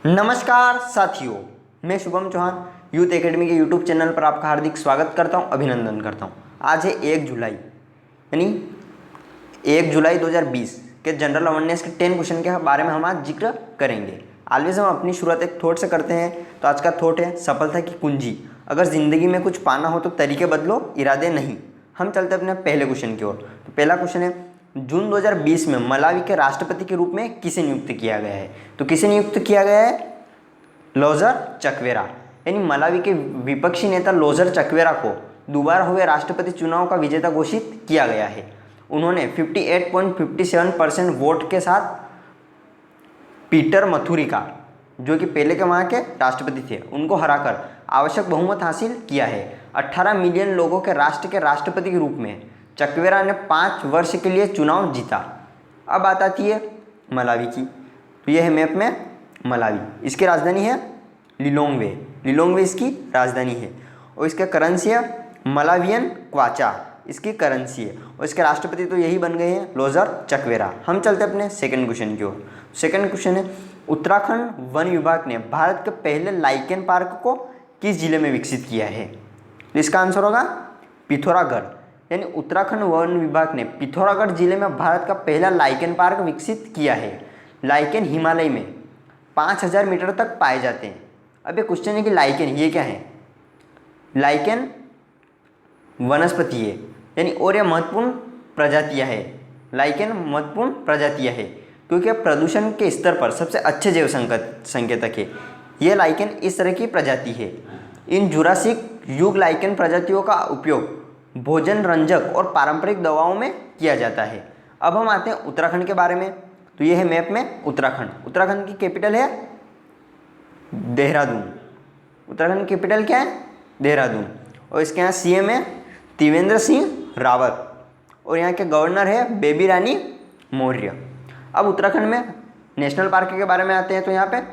नमस्कार साथियों, मैं शुभम चौहान यूथ एकेडमी के यूट्यूब चैनल पर आपका हार्दिक स्वागत करता हूं, अभिनंदन करता हूं। आज है 1 जुलाई यानी 1 जुलाई 2020 के जनरल अवेयरनेस के 10 क्वेश्चन के बारे में हम आज जिक्र करेंगे। ऑलवेज हम अपनी शुरुआत एक थॉट से करते हैं, तो आज का थॉट है सफलता की कुंजी। अगर ज़िंदगी में कुछ पाना हो तो तरीके बदलो, इरादे नहीं। हम चलते अपने पहले क्वेश्चन की ओर। तो पहला क्वेश्चन है, जून 2020 में मलावी के राष्ट्रपति के रूप में किसे नियुक्त किया गया है? तो किसे नियुक्त किया गया है? Loser Chakwera. यानी मलावी के विपक्षी नेता लोजर चकवेरा को दोबारा हुए राष्ट्रपति चुनाव का विजेता घोषित किया गया है। उन्होंने 58.57% वोट के साथ पीटर मथुरिका, जो कि पहले के वहाँ के राष्ट्रपति थे, उनको हराकर आवश्यक बहुमत हासिल किया है। 18 मिलियन लोगों के राष्ट्र के राष्ट्रपति के रूप में चकवेरा ने 5 वर्ष के लिए चुनाव जीता। अब बात आती है मलावी की। तो यह है मैप में मलावी। इसकी राजधानी है लिलोंगवे। लिलोंगवे इसकी राजधानी है और इसका करेंसी है मलावियन क्वाचा, इसकी करेंसी है। और इसके राष्ट्रपति तो यही बन गए हैं, लोजर चकवेरा। हम चलते अपने सेकंड क्वेश्चन की ओर। सेकंड क्वेश्चन है, उत्तराखंड वन विभाग ने भारत के पहले लाइकेन पार्क को किस जिले में विकसित किया है? इसका आंसर होगा पिथौरागढ़। यानी उत्तराखंड वन विभाग ने पिथौरागढ़ जिले में भारत का पहला लाइकेन पार्क विकसित किया है। लाइकेन हिमालय में 5000 मीटर तक पाए जाते हैं। अब ये क्वेश्चन है कि लाइकेन ये क्या है? लाइकेन वनस्पति है, यानी और यह महत्वपूर्ण प्रजातियां है। लाइकेन महत्वपूर्ण प्रजातियां है क्योंकि प्रदूषण के स्तर पर सबसे अच्छे जैव संकेतक है। यह लाइकेन इस तरह की प्रजाति है। इन जुरासिक युग लाइकेन प्रजातियों का उपयोग भोजन रंजक और पारंपरिक दवाओं में किया जाता है। अब हम आते हैं उत्तराखंड के बारे में। तो यह है मैप में उत्तराखंड। उत्तराखंड की कैपिटल है देहरादून। उत्तराखंड की कैपिटल क्या है? देहरादून। और इसके यहाँ सीएम है त्रिवेंद्र सिंह रावत और यहाँ के गवर्नर है बेबी रानी मौर्य। अब उत्तराखंड में नेशनल पार्क के बारे में आते हैं। तो यहाँ पे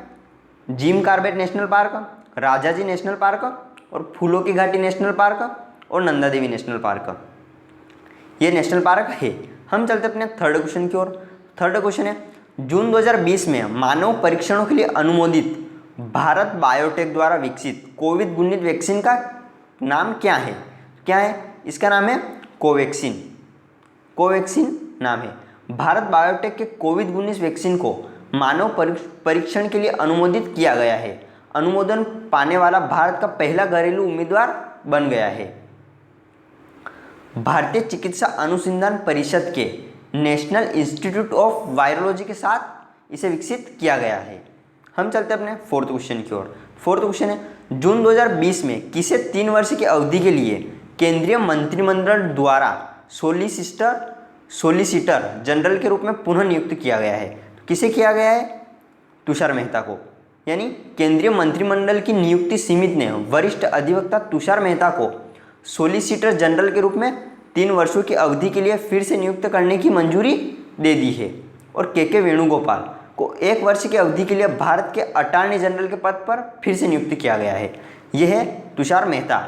Jim Corbett National Park, Rajaji National Park और फूलों की घाटी नेशनल पार्क और नंदा देवी नेशनल पार्क, ये नेशनल पार्क है। हम चलते अपने थर्ड क्वेश्चन की ओर। थर्ड क्वेश्चन है, जून 2020 में मानव परीक्षणों के लिए अनुमोदित भारत बायोटेक द्वारा विकसित कोविड-19 वैक्सीन का नाम क्या है? क्या है? इसका नाम है कोवैक्सीन। कोवैक्सीन नाम है। भारत बायोटेक के कोविड-19 वैक्सीन को मानव परीक्षण के लिए अनुमोदित किया गया है। अनुमोदन पाने वाला भारत का पहला घरेलू उम्मीदवार बन गया है। भारतीय चिकित्सा अनुसंधान परिषद के नेशनल इंस्टीट्यूट ऑफ वायरोलॉजी के साथ इसे विकसित किया गया है। हम चलते हैं अपने फोर्थ क्वेश्चन की ओर। फोर्थ क्वेश्चन है, जून 2020 में किसे 3 वर्ष की अवधि के लिए केंद्रीय मंत्रिमंडल द्वारा सोलिसिटर जनरल के रूप में पुनः नियुक्त किया गया है? किसे किया गया है? तुषार मेहता को। यानी केंद्रीय मंत्रिमंडल की नियुक्ति समिति ने वरिष्ठ अधिवक्ता तुषार मेहता को सोलिसिटर जनरल के रूप में 3 वर्षों की अवधि के लिए फिर से नियुक्त करने की मंजूरी दे दी है। और के वेणुगोपाल को 1 वर्ष की अवधि के लिए भारत के अटॉर्नी जनरल के पद पर फिर से नियुक्त किया गया है। यह है तुषार मेहता।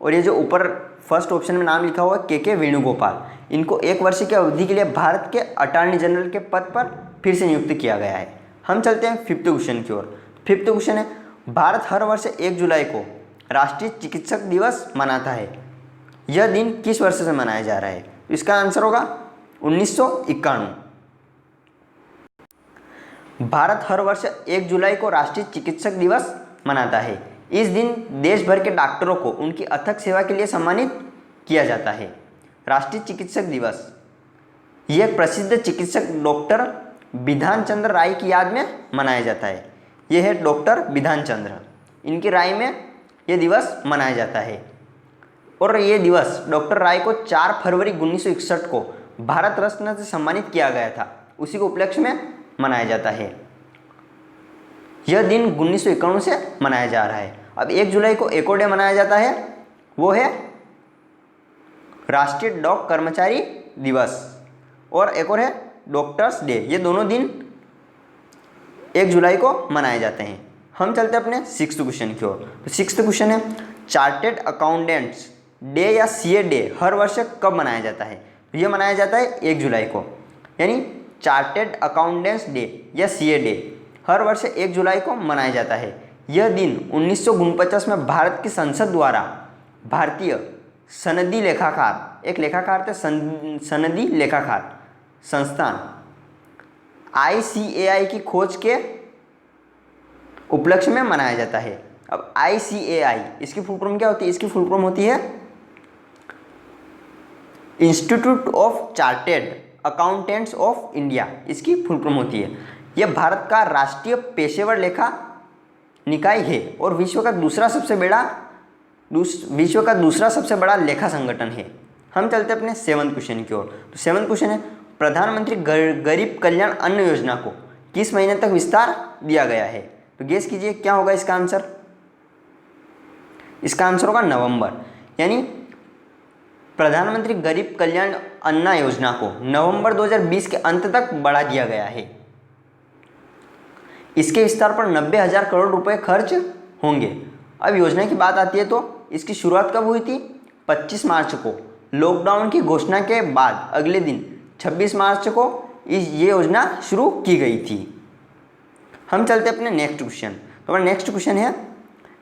और ये जो ऊपर फर्स्ट ऑप्शन में नाम लिखा हुआ है के वेणुगोपाल, इनको 1 वर्ष की अवधि के लिए भारत के अटॉर्नी जनरल के पद पर फिर से नियुक्त किया गया है। हम चलते हैं फिफ्थ क्वेश्चन की ओर। फिफ्थ क्वेश्चन है, भारत हर वर्ष 1 जुलाई को राष्ट्रीय चिकित्सक दिवस मनाता है। यह दिन किस वर्ष से मनाया जा रहा है? इसका आंसर होगा 1991। भारत हर वर्ष 1 जुलाई को राष्ट्रीय चिकित्सक दिवस मनाता है। इस दिन देश भर के डॉक्टरों को उनकी अथक सेवा के लिए सम्मानित किया जाता है। राष्ट्रीय चिकित्सक दिवस यह एक प्रसिद्ध चिकित्सक डॉक्टर बिधान चंद्र राय की याद में मनाया जाता है। यह है डॉक्टर बिधान चंद्र, इनकी राय में यह दिवस मनाया जाता है। और यह दिवस डॉक्टर राय को 4 फरवरी 1961 को भारत रत्न से सम्मानित किया गया था, उसी को उपलक्ष्य में मनाया जाता है। यह दिन 1951 से मनाया जा रहा है। अब 1 जुलाई को एक और डे मनाया जाता है, वो है राष्ट्रीय डाक कर्मचारी दिवस और एक और है डॉक्टर्स डे। ये दोनों दिन 1 जुलाई को मनाए जाते हैं। हम चलते हैं अपने सिक्स्थ क्वेश्चन की ओर। तो सिक्स्थ क्वेश्चन है, चार्टेड अकाउंटेंट्स डे या सीए डे हर वर्ष कब मनाया जाता है? तो ये मनाया जाता है 1 जुलाई को। यानी चार्टेड अकाउंटेंट्स डे या सीए डे हर वर्ष 1 जुलाई को मनाया जाता है। यह दिन 1949 में भारत की संसद द्वारा भारतीय सनदी लेखाकार, एक लेखाकार थे, सनदी लेखाकार संस्थान ICAI की खोज के उपलक्ष्य में मनाया जाता है। अब ICAI इसकी फुल फॉर्म क्या होती है? इसकी फुल फॉर्म होती है institute of chartered accountants of India, इसकी फुल फॉर्म होती है। यह भारत का राष्ट्रीय पेशेवर लेखा निकाय है और विश्व का दूसरा सबसे बड़ा लेखा संगठन है। हम चलते अपने 7th क्वेश्चन की ओर। तो 7th क्वेश्चन है, प्रधानमंत्री गरीब कल्याण अन्न योजना को किस महीने तक विस्तार दिया गया है? तो गेस कीजिए क्या होगा इसका आंसर। इसका आंसर होगा नवंबर, यानी प्रधानमंत्री गरीब कल्याण अन्न योजना को नवंबर 2020 के अंत तक बढ़ा दिया गया है। इसके विस्तार पर 90,000 करोड़ रुपए खर्च होंगे। अब योजना की बात आती है तो इसकी शुरुआत कब हुई थी? 25 मार्च को। लॉकडाउन की घोषणा के बाद अगले दिन 26 मार्च को ये योजना शुरू की गई थी। हम चलते अपने नेक्स्ट क्वेश्चन। तो हमारा नेक्स्ट क्वेश्चन है,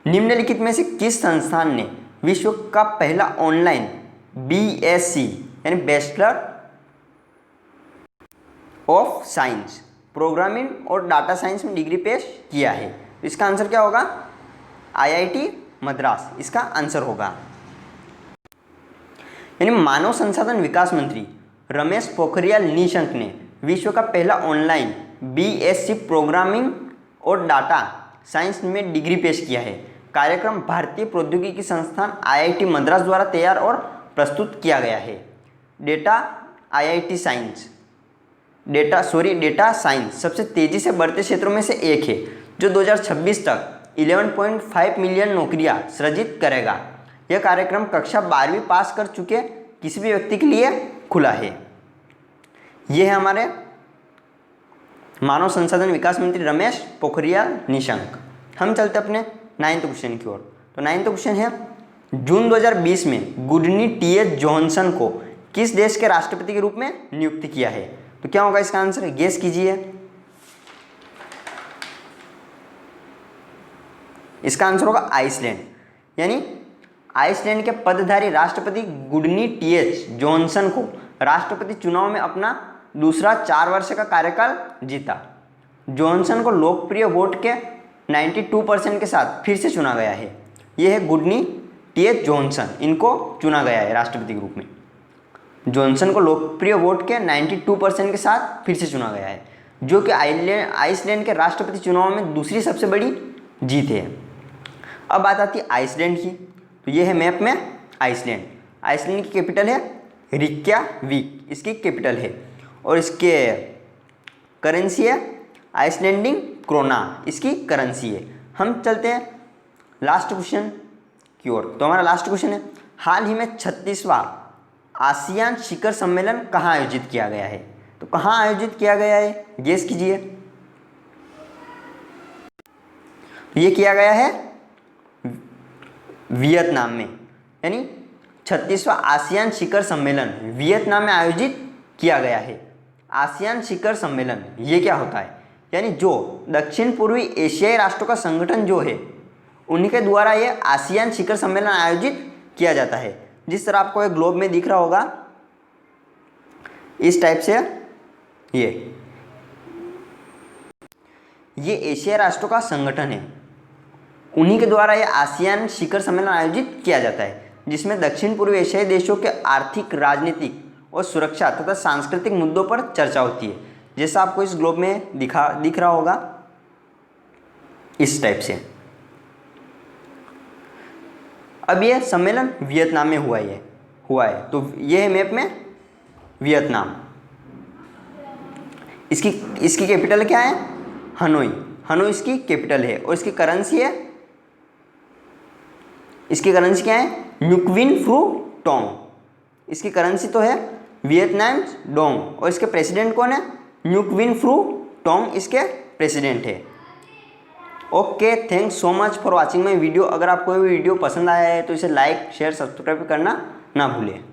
निम्नलिखित में से किस संस्थान ने विश्व का पहला ऑनलाइन BSc यानी बैचलर ऑफ साइंस प्रोग्रामिंग और डाटा साइंस में डिग्री पेश किया है? तो इसका आंसर क्या होगा? IIT मद्रास इसका आंसर होगा। यानी मानव संसाधन विकास मंत्री रमेश पोखरियाल निशंक ने विश्व का पहला ऑनलाइन BSc प्रोग्रामिंग और डाटा साइंस में डिग्री पेश किया है। कार्यक्रम भारतीय प्रौद्योगिकी संस्थान IIT मद्रास द्वारा तैयार और प्रस्तुत किया गया है। डेटा साइंस सबसे तेजी से बढ़ते क्षेत्रों में से एक है, जो 2026 तक 11.5 मिलियन नौकरियां सृजित करेगा। यह कार्यक्रम कक्षा 12वीं पास कर चुके किसी भी व्यक्ति के लिए खुला है। यह है हमारे मानव संसाधन विकास मंत्री रमेश पोखरियाल निशंक। हम चलते अपने 9th क्वेश्चन की ओर। तो 9th क्वेश्चन है, जून 2020 में गुडनी TH जॉनसन को किस देश के राष्ट्रपति के रूप में नियुक्त किया है? तो क्या होगा इसका आंसर? गेस कीजिए। इसका आंसर होगा आइसलैंड। यानी आइसलैंड के पदधारी राष्ट्रपति गुडनी TH जॉनसन को राष्ट्रपति चुनाव में अपना दूसरा 4 वर्ष का कार्यकाल जीता। जॉनसन को लोकप्रिय वोट के 92% के साथ फिर से चुना गया है। यह है गुडनी TH जॉनसन, इनको चुना गया है राष्ट्रपति के रूप में। जॉनसन को लोकप्रिय वोट के 92% के साथ फिर से चुना गया है, जो कि आइसलैंड के राष्ट्रपति चुनाव में दूसरी सबसे बड़ी जीत है। अब बात आती है आइसलैंड की। तो ये है मैप में आइसलैंड। आइसलैंड की कैपिटल है रिक्याविक, इसकी कैपिटल है, और इसके करेंसी है आइसलैंडिंग क्रोना, इसकी करेंसी है। हम चलते हैं लास्ट क्वेश्चन की ओर। तो हमारा लास्ट क्वेश्चन है, हाल ही में 36वां आसियान शिखर सम्मेलन कहाँ आयोजित किया गया है? तो कहाँ आयोजित किया गया है? गेस कीजिए। ये किया गया है वियतनाम में। यानी 36वां आसियान शिखर सम्मेलन वियतनाम में आयोजित किया गया है। आसियान शिखर सम्मेलन ये क्या होता है? यानी जो दक्षिण पूर्वी एशियाई राष्ट्रों का संगठन जो है, उन्हीं के द्वारा ये आसियान शिखर सम्मेलन आयोजित किया जाता है। जिस तरह आपको एक ग्लोब में दिख रहा होगा, इस टाइप से ये एशियाई राष्ट्रों का संगठन है, उन्हीं के द्वारा ये आसियान शिखर सम्मेलन आयोजित किया जाता है, जिसमें दक्षिण पूर्व एशियाई देशों के आर्थिक, राजनीतिक और सुरक्षा तथा सांस्कृतिक मुद्दों पर चर्चा होती है। जैसा आपको इस ग्लोब में दिख रहा होगा, इस टाइप से। अब ये सम्मेलन वियतनाम में हुआ है। तो ये है मैप में वियतनाम। इसकी कैपिटल क्या है? हनोई इसकी कैपिटल है, और इसकी करेंसी है, इसकी करेंसी क्या है? न्युक फ्रू टोंग। इसकी करेंसी तो है वियतनाम डोंग, और इसके प्रेसिडेंट कौन है? न्युक फ्रू टोंग इसके प्रेसिडेंट है। Okay, thanks so much for watching my video. अगर आपको ये वीडियो पसंद आया है तो इसे लाइक, शेयर, सब्सक्राइब करना ना भूलें।